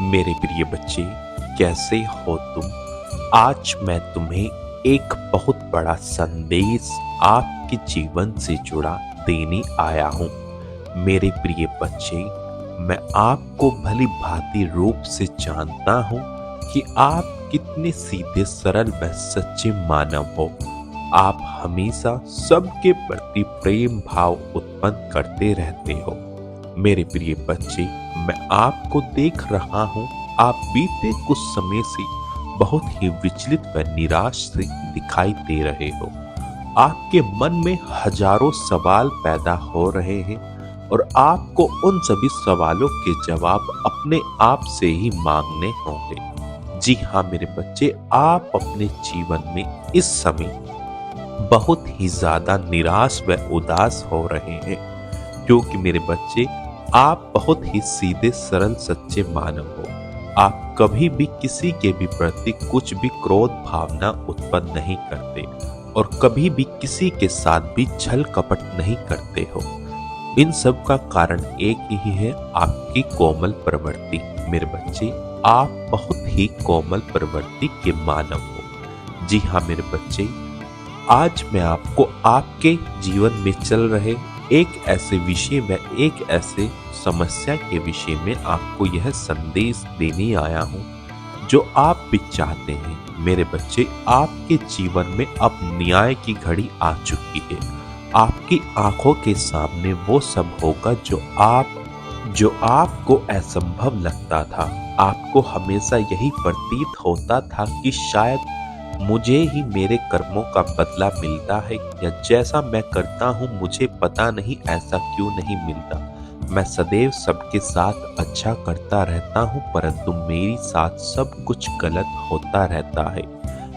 मेरे प्रिय बच्चे, कैसे हो तुम? आज मैं तुम्हें एक बहुत बड़ा संदेश आपके जीवन से जुड़ा देने आया हूँ। मेरे प्रिय बच्चे, मैं आपको भली भांति रूप से जानता हूँ कि आप कितने सीधे, सरल व सच्चे मानव हो। आप हमेशा सबके प्रति प्रेम भाव उत्पन्न करते रहते हो। मेरे प्रिय बच्चे, मैं आपको देख रहा हूँ, आप बीते कुछ समय से बहुत ही विचलित व निराश से दिखाई दे रहे हो। आपके मन में हजारों सवाल पैदा हो रहे हैं और आपको उन सभी सवालों के जवाब अपने आप से ही मांगने होंगे। जी हाँ मेरे बच्चे, आप अपने जीवन में इस समय बहुत ही ज्यादा निराश व उदास हो रहे हैं, क्योंकि मेरे बच्चे आप बहुत ही सीधे, सरल, सच्चे मानव हो। आप कभी भी किसी के भी प्रति कुछ भी क्रोध भावना उत्पन्न नहीं करते और कभी भी किसी के साथ भी छल कपट नहीं करते हो। इन सब का कारण एक ही है, आपकी कोमल प्रवृत्ति। मेरे बच्चे, आप बहुत ही कोमल प्रवृत्ति के मानव हो। जी हाँ मेरे बच्चे, आज मैं आपको आपके जीवन में चल रहे एक ऐसे विषय व एक ऐसे समस्या के विषय में आपको यह संदेश देने आया हूँ जो आप भी चाहते हैं। मेरे बच्चे, आपके जीवन में अब न्याय की घड़ी आ चुकी है। आपकी आंखों के सामने वो सब होगा जो आपको असंभव लगता था। आपको हमेशा यही प्रतीत होता था कि शायद मुझे ही मेरे कर्मों का बदला मिलता है, या जैसा मैं करता हूँ मुझे पता नहीं ऐसा क्यों नहीं मिलता। मैं सदैव सबके साथ अच्छा करता रहता हूँ, परंतु मेरे साथ सब कुछ गलत होता रहता है।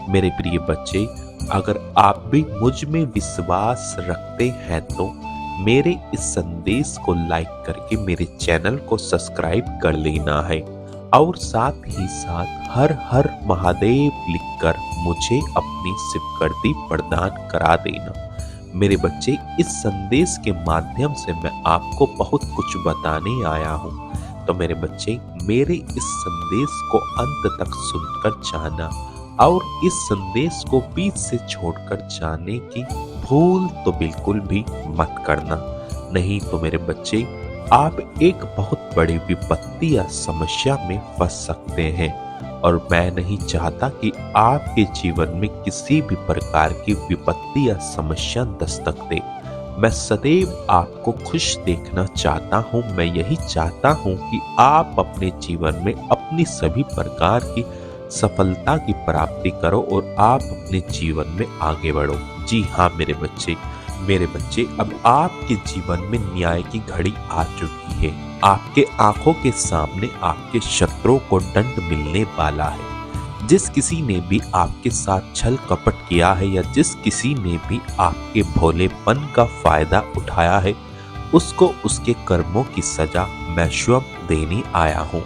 मेरे प्रिय बच्चे, अगर आप भी मुझ में विश्वास रखते हैं तो मेरे इस संदेश को लाइक करके मेरे चैनल को सब्सक्राइब कर लेना है और साथ ही साथ हर हर महादेव लिखकर मुझे अपनी स्वीकृति प्रदान करा देना। मेरे बच्चे, इस संदेश के माध्यम से मैं आपको बहुत कुछ बताने आया हूँ। तो मेरे बच्चे, मेरे इस संदेश को अंत तक सुनकर जाना और इस संदेश को बीच से छोड़कर जाने की भूल तो बिल्कुल भी मत करना। नहीं तो मेरे बच्चे, आप एक बहुत बड़ी विपत्ति या समस्या में फंस सकते हैं और मैं नहीं चाहता कि आपके जीवन में किसी भी प्रकार की विपत्ति या समस्या दस्तक दे। मैं सदैव आपको खुश देखना चाहता हूँ। मैं यही चाहता हूँ कि आप अपने जीवन में अपनी सभी प्रकार की सफलता की प्राप्ति करो और आप अपने जीवन में आगे बढ़ो। जी हाँ मेरे बच्चे, अब आपके जीवन में न्याय की घड़ी आ चुकी है। आपके आंखों के सामने आपके शत्रुओं को दंड मिलने वाला है। जिस किसी ने भी आपके साथ छल कपट किया है या जिस किसी ने भी आपके भोलेपन का फायदा उठाया है, उसको उसके कर्मों की सजा मैं स्वयं देने आया हूँ।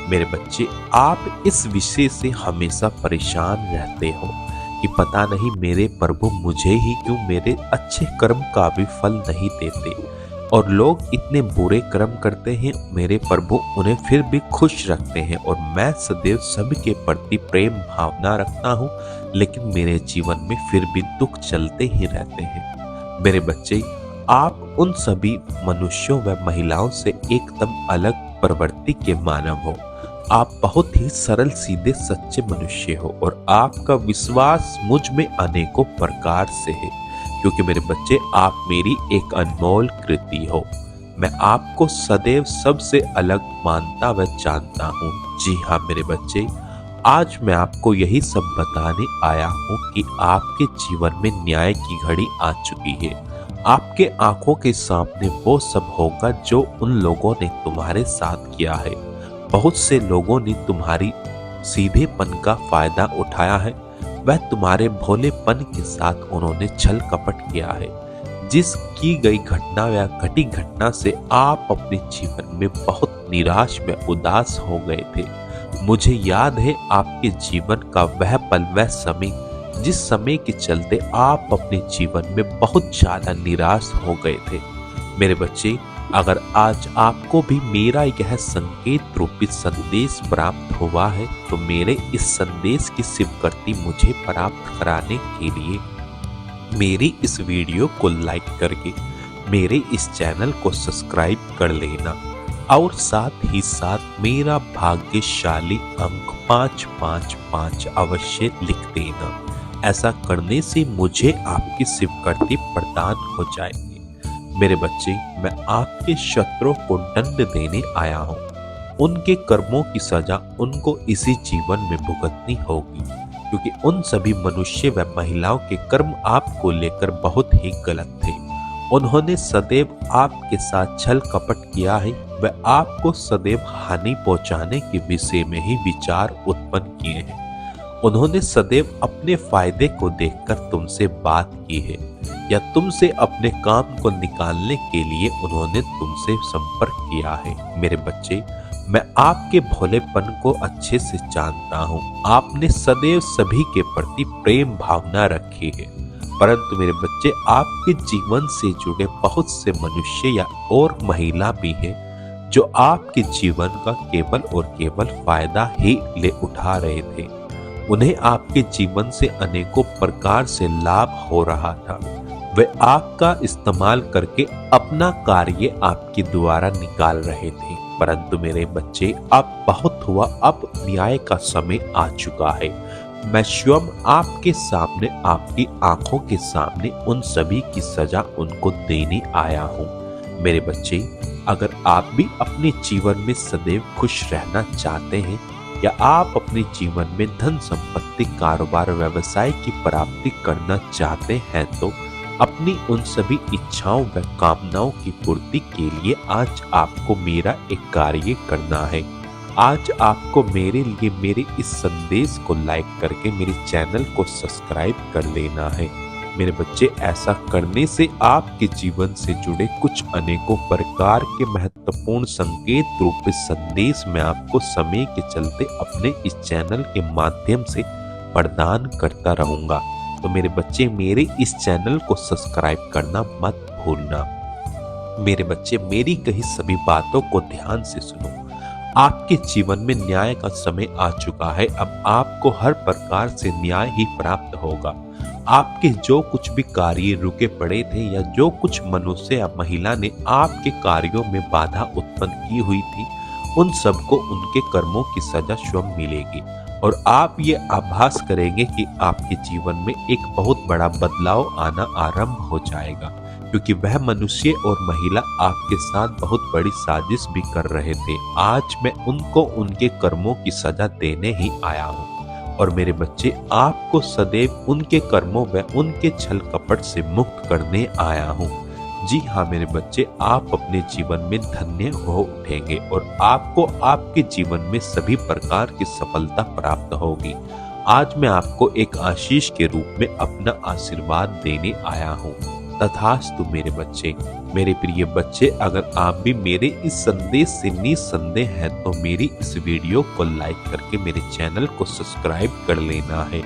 मेरे बच्चे, आप इस विषय से हमेशा परेशान रहते हो कि पता नहीं मेरे प्रभु मुझे ही क्यों मेरे अच्छे कर्म का भी फल नहीं देते, और लोग इतने बुरे कर्म करते हैं, मेरे प्रभु उन्हें फिर भी खुश रखते हैं और मैं सदैव सबके प्रति प्रेम भावना रखता हूँ, लेकिन मेरे जीवन में फिर भी दुख चलते ही रहते हैं। मेरे बच्चे, आप उन सभी मनुष्यों व महिलाओं से एकदम अलग प्रवृत्ति के मानव हो। आप बहुत ही सरल, सीधे, सच्चे मनुष्य हो और आपका विश्वास मुझ में अनेकों प्रकार से है, क्योंकि मेरे बच्चे, आप मेरी एक अनमोल कृति हो। मैं आपको सदैव सबसे अलग मानता व जानता हूँ। जी हाँ मेरे बच्चे, आज मैं आपको यही सब बताने आया हूँ कि आपके जीवन में न्याय की घड़ी आ चुकी है। आपके आंखों के सामने वो सब होगा जो उन लोगों ने तुम्हारे साथ किया है। बहुत से लोगों ने तुम्हारी सीधेपन का फायदा उठाया है, वह तुम्हारे भोलेपन के साथ उन्होंने छल कपट किया है। जिस की गई घटना या घटी घटना से आप अपने जीवन में बहुत निराश व उदास हो गए थे। मुझे याद है आपके जीवन का वह पल, वह समय, जिस समय के चलते आप अपने जीवन में बहुत ज्यादा निराश हो गए थे। मेरे बच्चे, अगर आज आपको भी मेरा यह संकेत रूपी संदेश प्राप्त हुआ है तो मेरे इस संदेश की स्वीकृति मुझे प्राप्त कराने के लिए मेरी इस वीडियो को लाइक करके मेरे इस चैनल को सब्सक्राइब कर लेना और साथ ही साथ मेरा भाग्यशाली अंक 555 अवश्य लिख देना। ऐसा करने से मुझे आपकी स्वीकृति प्रदान हो जाएगी। मेरे बच्चे, मैं आपके शत्रुओं को दंड देने आया हूँ। उनके कर्मों की सजा उनको इसी जीवन में भुगतनी होगी, क्योंकि उन सभी मनुष्य व महिलाओं के कर्म आपको लेकर बहुत ही गलत थे। उन्होंने सदैव आपके साथ छल कपट किया है व आपको सदैव हानि पहुंचाने के विषय में ही विचार उत्पन्न किए हैं। उन्होंने सदैव अपने फायदे को देखकर तुमसे बात की है या तुमसे अपने काम को निकालने के लिए उन्होंने तुमसे संपर्क किया है। मेरे बच्चे, मैं आपके भोलेपन को अच्छे से जानता हूँ। आपने सदैव सभी के प्रति प्रेम भावना रखी है, परंतु मेरे बच्चे, आपके जीवन से जुड़े बहुत से मनुष्य या और महिला भी हैं जो आपके जीवन का केवल और केवल फायदा ही ले उठा रहे थे। उन्हें आपके जीवन से अनेकों प्रकार से लाभ हो रहा था। वे आपका इस्तेमाल करके अपना कार्य आपके द्वारा निकाल रहे थे, परंतु मेरे बच्चे, अब बहुत हुआ। अब न्याय का समय आ चुका है। मैं स्वयं आपके सामने, आपकी आंखों के सामने उन सभी की सजा उनको देने आया हूँ। मेरे बच्चे, अगर आप भी अपने जीवन में सदैव खुश रहना चाहते हैं या आप अपने जीवन में धन संपत्ति, कारोबार, व्यवसाय की प्राप्ति करना चाहते हैं तो अपनी उन सभी इच्छाओं व कामनाओं की पूर्ति के लिए आज आपको मेरा एक कार्य करना है। आज आपको मेरे लिए मेरे इस संदेश को लाइक करके मेरे चैनल को सब्सक्राइब कर लेना है। मेरे बच्चे, ऐसा करने से आपके जीवन से जुड़े कुछ अनेकों प्रकार के महत्वपूर्ण संकेत रूप संदेश मैं आपको समय के चलते अपने इस चैनल के माध्यम से प्रदान करता रहूंगा। तो मेरे बच्चे, मेरे इस चैनल को सब्सक्राइब करना मत भूलना। मेरे बच्चे, मेरी कही सभी बातों को ध्यान से सुनो। आपके जीवन में न्याय का समय आ चुका है। अब आपको हर प्रकार से न्याय ही प्राप्त होगा। आपके जो कुछ भी कार्य रुके पड़े थे या जो कुछ मनुष्य या महिला ने आपके कार्यों में बाधा उत्पन्न की हुई थी, उन सबको उनके कर्मों की सजा स्वयं मिलेगी और आप ये आभास करेंगे कि आपके जीवन में एक बहुत बड़ा बदलाव आना आरंभ हो जाएगा, क्योंकि वह मनुष्य और महिला आपके साथ बहुत बड़ी साजिश भी कर रहे थे। आज मैं उनको उनके कर्मों की सजा देने ही आया हूँ और मेरे बच्चे, आपको सदैव उनके कर्मों व उनके छल कपट से मुक्त करने आया हूँ। जी हाँ मेरे बच्चे, आप अपने जीवन में धन्य हो उठेंगे और आपको आपके जीवन में सभी प्रकार की सफलता प्राप्त होगी। आज मैं आपको एक आशीष के रूप में अपना आशीर्वाद देने आया हूँ। तथास्तु मेरे बच्चे। मेरे प्रिय बच्चे, अगर आप भी मेरे इस संदेश से निसंदेह हैं तो मेरी इस वीडियो को लाइक करके मेरे चैनल को सब्सक्राइब कर लेना है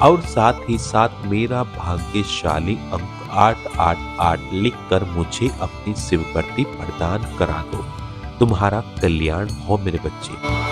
और साथ ही साथ मेरा भाग्यशाली अंक 888 लिखकर मुझे अपनी स्वीकृति प्रदान करा दो। तुम्हारा कल्याण हो मेरे बच्चे।